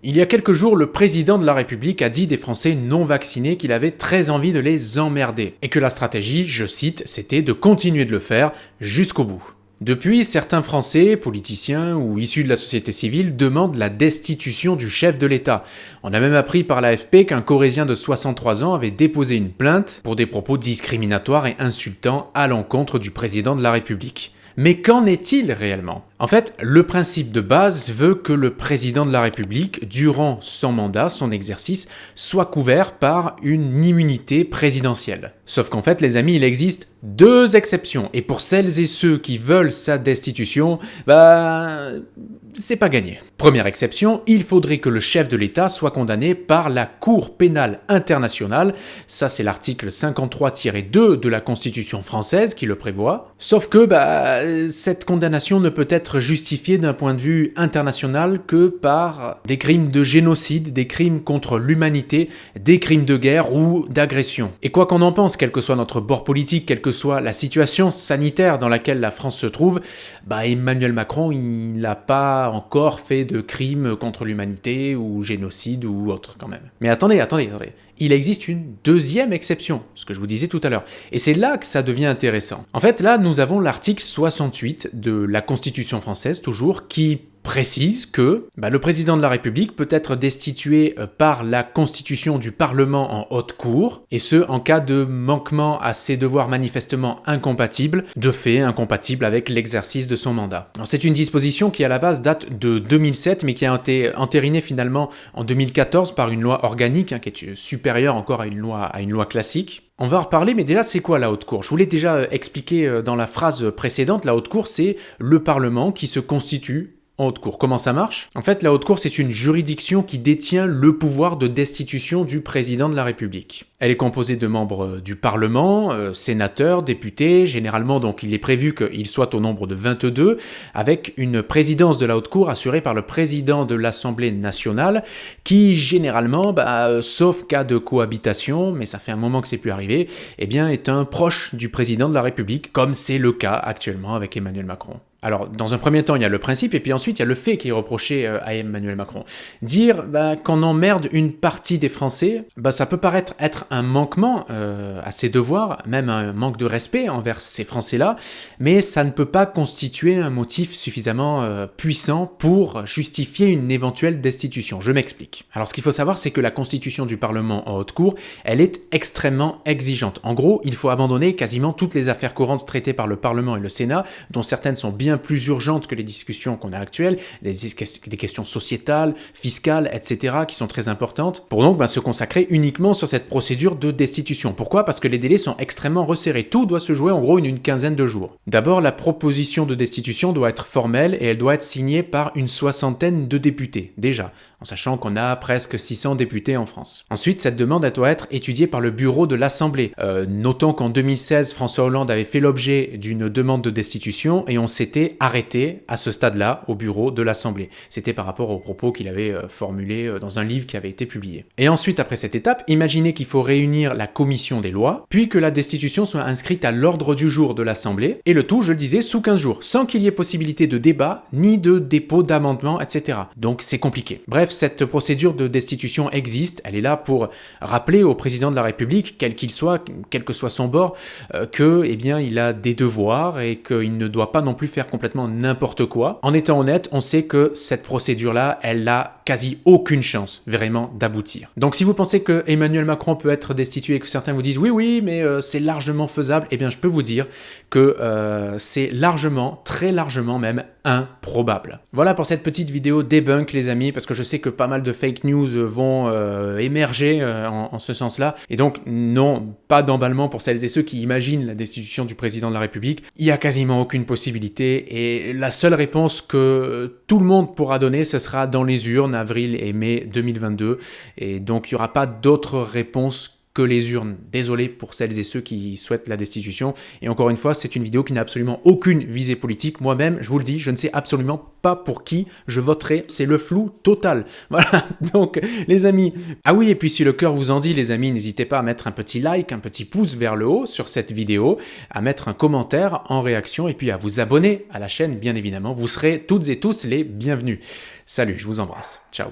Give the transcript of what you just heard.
Il y a quelques jours, le président de la République a dit des Français non vaccinés qu'il avait très envie de les emmerder, et que la stratégie, je cite, c'était de continuer de le faire jusqu'au bout. Depuis, certains Français, politiciens ou issus de la société civile, demandent la destitution du chef de l'État. On a même appris par l'AFP qu'un Corrézien de 63 ans avait déposé une plainte pour des propos discriminatoires et insultants à l'encontre du président de la République. Mais qu'en est-il réellement ? En fait, le principe de base veut que le président de la République, durant son mandat, son exercice, soit couvert par une immunité présidentielle. Sauf qu'en fait, les amis, il existe deux exceptions. Et pour celles et ceux qui veulent sa destitution, c'est pas gagné. Première exception, il faudrait que le chef de l'État soit condamné par la Cour pénale internationale. Ça, c'est l'article 53-2 de la Constitution française qui le prévoit. Sauf que, cette condamnation ne peut être justifiée d'un point de vue international que par des crimes de génocide, des crimes contre l'humanité, des crimes de guerre ou d'agression. Et quoi qu'on en pense, quel que soit notre bord politique, quelle que soit la situation sanitaire dans laquelle la France se trouve, Emmanuel Macron, il n'a pas encore fait de crimes contre l'humanité ou génocide ou autre quand même. Mais attendez. Il existe une deuxième exception, ce que je vous disais tout à l'heure. Et c'est là que ça devient intéressant. En fait, là, nous avons l'article 68 de la Constitution française, toujours, qui précise que le président de la République peut être destitué par la constitution du Parlement en haute cour, et ce, en cas de manquement à ses devoirs manifestement incompatibles, de fait incompatibles avec l'exercice de son mandat. Alors, c'est une disposition qui à la base date de 2007, mais qui a été entérinée finalement en 2014 par une loi organique, qui est supérieure encore à une loi classique. On va en reparler, mais déjà, c'est quoi la Haute Cour ? Je vous l'ai déjà expliqué dans la phrase précédente, la Haute Cour, c'est le Parlement qui se constitue en Haute Cour. Comment ça marche ? En fait, la Haute Cour, c'est une juridiction qui détient le pouvoir de destitution du président de la République. Elle est composée de membres du Parlement, sénateurs, députés, généralement donc il est prévu qu'ils soient au nombre de 22, avec une présidence de la Haute Cour assurée par le président de l'Assemblée nationale, qui généralement, sauf cas de cohabitation, mais ça fait un moment que c'est plus arrivé, est un proche du président de la République, comme c'est le cas actuellement avec Emmanuel Macron. Alors, dans un premier temps, il y a le principe, et puis ensuite, il y a le fait qui est reproché à Emmanuel Macron. Dire qu'on emmerde une partie des Français, ça peut paraître être un manquement à ses devoirs, même un manque de respect envers ces Français-là, mais ça ne peut pas constituer un motif suffisamment puissant pour justifier une éventuelle destitution. Je m'explique. Alors, ce qu'il faut savoir, c'est que la constitution du Parlement en haute cour, elle est extrêmement exigeante. En gros, il faut abandonner quasiment toutes les affaires courantes traitées par le Parlement et le Sénat, dont certaines sont bien plus urgentes que les discussions qu'on a actuelles, des questions sociétales, fiscales, etc., qui sont très importantes, pour donc se consacrer uniquement sur cette procédure de destitution. Pourquoi ? Parce que les délais sont extrêmement resserrés. Tout doit se jouer en gros une quinzaine de jours. D'abord, la proposition de destitution doit être formelle et elle doit être signée par une 60aine de députés, déjà, en sachant qu'on a presque 600 députés en France. Ensuite, cette demande elle doit être étudiée par le bureau de l'Assemblée. Notons qu'en 2016, François Hollande avait fait l'objet d'une demande de destitution et on s'était arrêté à ce stade-là au bureau de l'Assemblée. C'était par rapport aux propos qu'il avait formulés dans un livre qui avait été publié. Et ensuite, après cette étape, imaginez qu'il faut réunir la commission des lois, puis que la destitution soit inscrite à l'ordre du jour de l'Assemblée, et le tout, je le disais, sous 15 jours, sans qu'il y ait possibilité de débat, ni de dépôt d'amendements, etc. Donc c'est compliqué. Bref, cette procédure de destitution existe, elle est là pour rappeler au président de la République, quel qu'il soit, quel que soit son bord, il a des devoirs et qu'il ne doit pas non plus faire complètement n'importe quoi. En étant honnête, on sait que cette procédure-là, elle a quasi aucune chance vraiment d'aboutir. Donc si vous pensez que Emmanuel Macron peut être destitué et que certains vous disent oui, mais c'est largement faisable, je peux vous dire que c'est largement, très largement même improbable. Voilà pour cette petite vidéo debunk les amis, parce que je sais que pas mal de fake news vont émerger en ce sens-là, et donc non, pas d'emballement pour celles et ceux qui imaginent la destitution du président de la République. Il y a quasiment aucune possibilité, et la seule réponse que tout le monde pourra donner, ce sera dans les urnes, avril et mai 2022, et donc il n'y aura pas d'autre réponse que les urnes. Désolé pour celles et ceux qui souhaitent la destitution. Et encore une fois, c'est une vidéo qui n'a absolument aucune visée politique. Moi-même, je vous le dis, je ne sais absolument pas pour qui je voterai. C'est le flou total. Voilà, donc les amis. Ah oui, et puis si le cœur vous en dit, les amis, n'hésitez pas à mettre un petit like, un petit pouce vers le haut sur cette vidéo, à mettre un commentaire en réaction et puis à vous abonner à la chaîne, bien évidemment. Vous serez toutes et tous les bienvenus. Salut, je vous embrasse. Ciao.